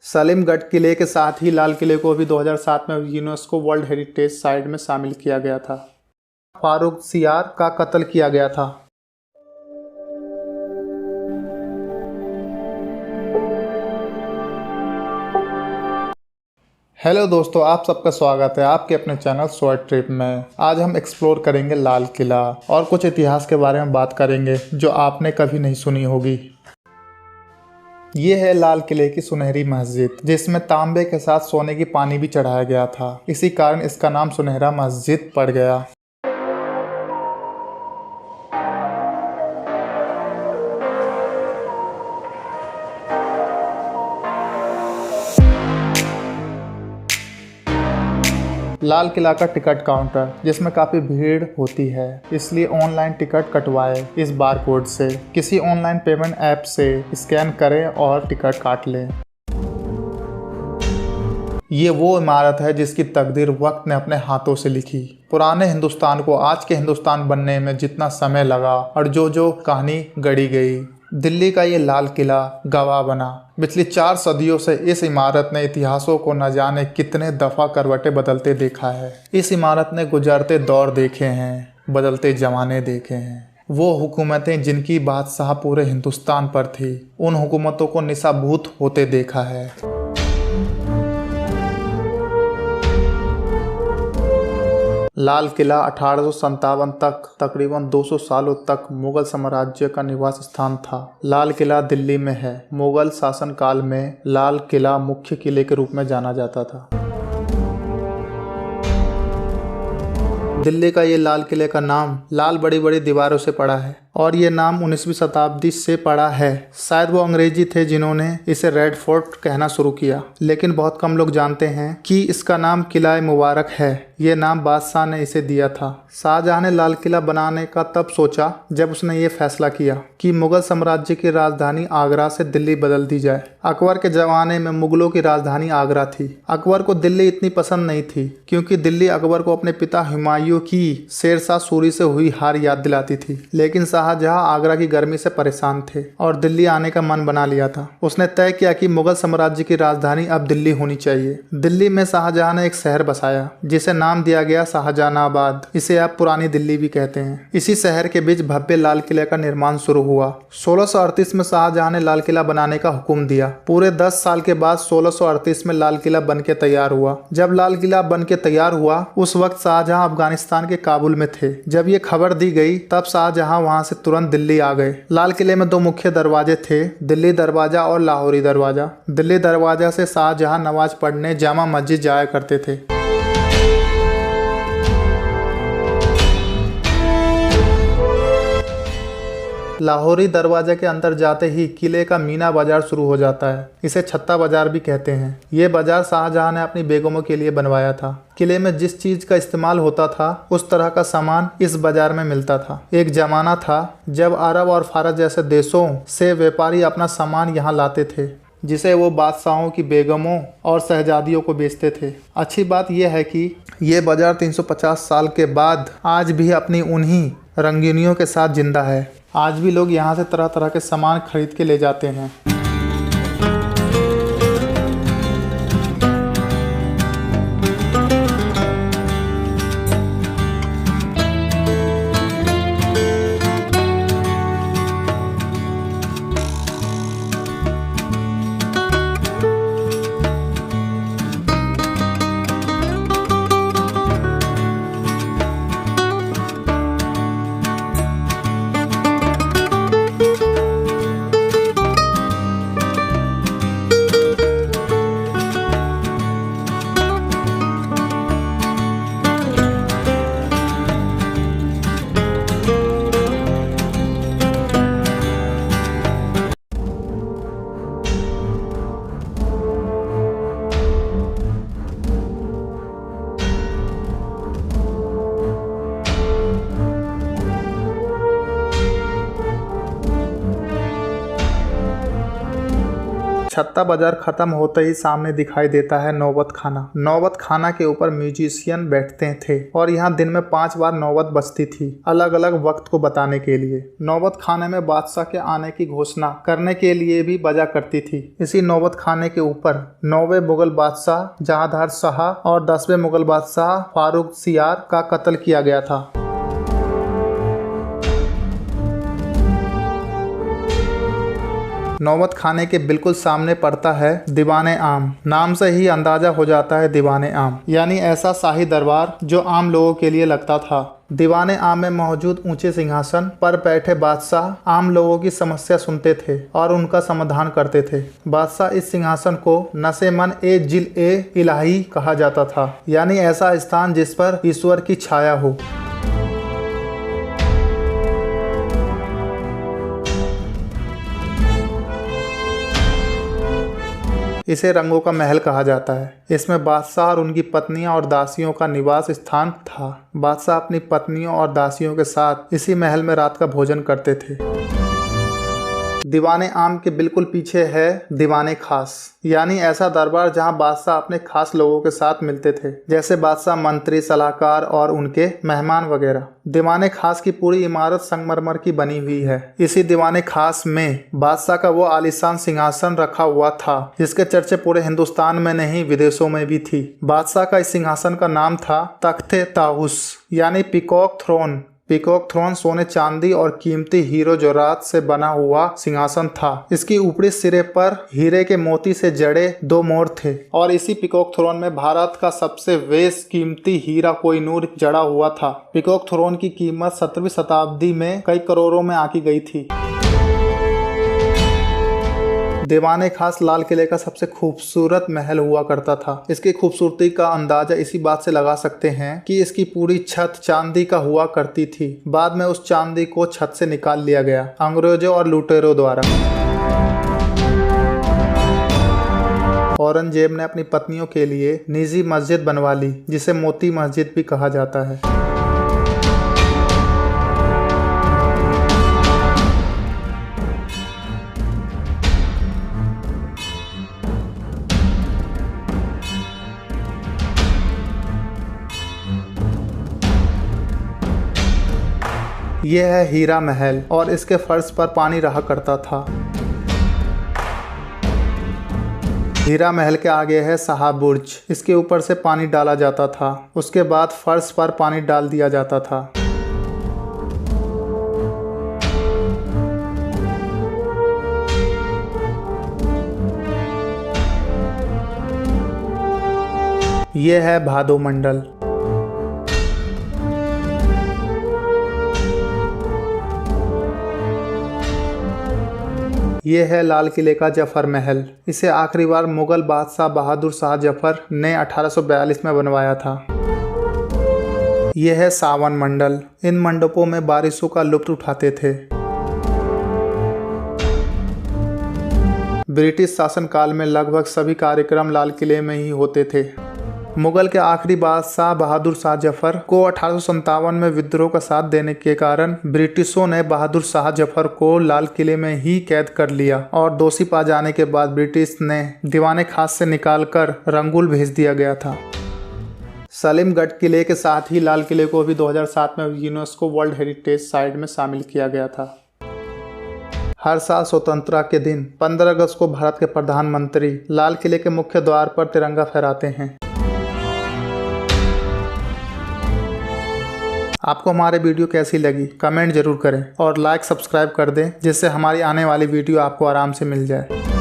सलीमगढ़ किले के साथ ही लाल किले को भी 2007 में यूनेस्को वर्ल्ड हेरिटेज साइट में शामिल किया गया था। फारुखसियार का कत्ल किया गया था। हेलो दोस्तों, आप सबका स्वागत है आपके अपने चैनल शॉर्ट ट्रिप में। आज हम एक्सप्लोर करेंगे लाल किला और कुछ इतिहास के बारे में बात करेंगे जो आपने कभी नहीं सुनी होगी। ये है लाल किले की सुनहरी मस्जिद, जिसमें तांबे के साथ सोने की पानी भी चढ़ाया गया था। इसी कारण इसका नाम सुनहरा मस्जिद पड़ गया। लाल किला का टिकट काउंटर, जिसमें काफ़ी भीड़ होती है, इसलिए ऑनलाइन टिकट कटवाएं इस बार कोड से। किसी ऑनलाइन पेमेंट ऐप से स्कैन करें और टिकट काट लें। ये वो इमारत है जिसकी तकदीर वक्त ने अपने हाथों से लिखी। पुराने हिंदुस्तान को आज के हिंदुस्तान बनने में जितना समय लगा और जो कहानी गढ़ी गई, दिल्ली का ये लाल किला गवाह बना। पिछली 4 सदियों से इस इमारत ने इतिहासों को न जाने कितने दफ़ा करवटें बदलते देखा है। इस इमारत ने गुजरते दौर देखे हैं, बदलते ज़माने देखे हैं। वो हुकूमतें जिनकी बादशाह पूरे हिंदुस्तान पर थी, उन हुकूमतों को निशाभूत होते देखा है। लाल किला 1857 तक तकरीबन 200 सालों तक मुगल साम्राज्य का निवास स्थान था। लाल किला दिल्ली में है। मुगल शासनकाल में लाल किला मुख्य किले के रूप में जाना जाता था। दिल्ली का ये लाल किले का नाम लाल बड़ी बड़ी दीवारों से पड़ा है और ये नाम 19वीं शताब्दी से पड़ा है। शायद वो अंग्रेजी थे जिन्होंने इसे रेड फोर्ट कहना शुरू किया, लेकिन बहुत कम लोग जानते हैं कि इसका नाम किला मुबारक है। ये नाम बादशाह ने इसे दिया था। शाहजहां ने लाल किला बनाने का तब सोचा जब उसने ये फैसला किया कि मुगल साम्राज्य की राजधानी आगरा से दिल्ली बदल दी जाए। अकबर के जमाने में मुगलों की राजधानी आगरा थी। अकबर को दिल्ली इतनी पसंद नहीं थी, क्योंकि दिल्ली अकबर को अपने पिता हुमायूं की शेरशाह सूरी से हुई हार याद दिलाती थी। लेकिन शाहजहां आगरा की गर्मी से परेशान थे और दिल्ली आने का मन बना लिया था। उसने तय किया कि मुगल साम्राज्य की राजधानी अब दिल्ली होनी चाहिए। दिल्ली में शाहजहां ने एक शहर बसाया जिसे नाम दिया गया शाहजहानाबाद। इसे आप पुरानी दिल्ली भी कहते हैं। इसी शहर के बीच भव्य लाल किले का निर्माण शुरू हुआ। 1638 में शाहजहां ने लाल किला बनाने का हुक्म दिया। पूरे 10 साल के बाद 1638 में लाल किला बन के तैयार हुआ। जब लाल किला बन के तैयार हुआ, उस वक्त शाहजहां अफगानिस्तान के काबुल में थे। जब ये खबर दी गई, तब शाहजहां वहां से तुरंत दिल्ली आ गए। लाल किले में 2 मुख्य दरवाजे थे, दिल्ली दरवाजा और लाहौरी दरवाजा। दिल्ली दरवाजा से शाहजहां नमाज पढ़ने जामा मस्जिद जाया करते थे। लाहौरी दरवाजे के अंदर जाते ही किले का मीना बाजार शुरू हो जाता है। इसे छत्ता बाजार भी कहते हैं। ये बाजार शाहजहां ने अपनी बेगमों के लिए बनवाया था। किले में जिस चीज का इस्तेमाल होता था, उस तरह का सामान इस बाजार में मिलता था। एक जमाना था जब अरब और फारस जैसे देशों से व्यापारी अपना सामान यहाँ लाते थे, जिसे वो बादशाहों की बेगमों और शहजादियों को बेचते थे। अच्छी बात यह है कि ये बाजार 350 साल के बाद आज भी अपनी उन्हीं रंगीनियों के साथ जिंदा है। आज भी लोग यहाँ से तरह तरह के सामान खरीद के ले जाते हैं। छत्ता बाजार खत्म होते ही सामने दिखाई देता है नौबत खाना। नौबत खाना के ऊपर म्यूजिशियन बैठते थे और यहाँ दिन में 5 बार नौबत बजती थी, अलग अलग वक्त को बताने के लिए। नौबत खाने में बादशाह के आने की घोषणा करने के लिए भी बजा करती थी। इसी नौबत खाने के ऊपर 9वें मुगल बादशाह जहांदार शाह और 10वें मुगल बादशाह फारुखसियार का कत्ल किया गया था। नौबत खाने के बिल्कुल सामने पड़ता है दीवाने आम। नाम से ही अंदाजा हो जाता है दीवाने आम यानी ऐसा शाही दरबार जो आम लोगों के लिए लगता था। दीवाने आम में मौजूद ऊंचे सिंहासन पर बैठे बादशाह आम लोगों की समस्या सुनते थे और उनका समाधान करते थे। बादशाह इस सिंहासन को नशेमन ए जिल ए इलाही कहा जाता था, यानी ऐसा स्थान जिस पर ईश्वर की छाया हो। इसे रंगों का महल कहा जाता है। इसमें बादशाह और उनकी पत्नियां और दासियों का निवास स्थान था। बादशाह अपनी पत्नियों और दासियों के साथ इसी महल में रात का भोजन करते थे। दीवाने आम के बिल्कुल पीछे है दीवाने खास, यानी ऐसा दरबार जहां बादशाह अपने खास लोगों के साथ मिलते थे, जैसे बादशाह, मंत्री, सलाहकार और उनके मेहमान वगैरह। दीवाने खास की पूरी इमारत संगमरमर की बनी हुई है। इसी दीवाने खास में बादशाह का वो आलीशान सिंहासन रखा हुआ था जिसके चर्चे पूरे हिंदुस्तान में नहीं विदेशों में भी थी। बादशाह का इस सिंहासन का नाम था तख्ते ताउस यानी पीकॉक थ्रोन। पीकॉक थ्रोन सोने, चांदी और कीमती हीरो जवाहरात से बना हुआ सिंहासन था। इसकी ऊपरी सिरे पर हीरे के मोती से जड़े 2 मोर थे और इसी पीकॉक थ्रोन में भारत का सबसे बेशकीमती हीरा कोहिनूर जड़ा हुआ था। पीकॉक थ्रोन की कीमत 17वीं शताब्दी में कई करोड़ों में आकी गई थी। दीवाने खास लाल किले का सबसे खूबसूरत महल हुआ करता था। इसकी खूबसूरती का अंदाजा इसी बात से लगा सकते हैं कि इसकी पूरी छत चांदी का हुआ करती थी। बाद में उस चांदी को छत से निकाल लिया गया अंग्रेजों और लुटेरों द्वारा। औरंगजेब ने अपनी पत्नियों के लिए निजी मस्जिद बनवा ली जिसे मोती मस्जिद भी कहा जाता है। यह है हीरा महल और इसके फर्श पर पानी रहा करता था। हीरा महल के आगे है साहब बुर्ज। इसके ऊपर से पानी डाला जाता था, उसके बाद फर्श पर पानी डाल दिया जाता था। यह है भादो मंडल। ये है लाल किले का जफर महल। इसे आखिरी बार मुगल बादशाह बहादुर शाह जफर ने 1842 में बनवाया था। यह है सावन मंडल। इन मंडपों में बारिशों का लुत्फ उठाते थे। ब्रिटिश शासनकाल में लगभग सभी कार्यक्रम लाल किले में ही होते थे। मुगल के आखिरी बादशाह बहादुर शाह जफर को 1857 में विद्रोह का साथ देने के कारण ब्रिटिशों ने बहादुर शाह जफर को लाल किले में ही कैद कर लिया और दोषी पा जाने के बाद ब्रिटिश ने दीवाने खास से निकालकर रंगूल भेज दिया गया था। सलीमगढ़ किले के साथ ही लाल किले को भी 2007 में यूनेस्को वर्ल्ड हेरिटेज साइट में शामिल किया गया था। हर साल स्वतंत्रता के दिन 15 अगस्त को भारत के प्रधानमंत्री लाल किले के मुख्य द्वार पर तिरंगा फहराते हैं। आपको हमारे वीडियो कैसी लगी कमेंट जरूर करें और लाइक सब्सक्राइब कर दें जिससे हमारी आने वाली वीडियो आपको आराम से मिल जाए।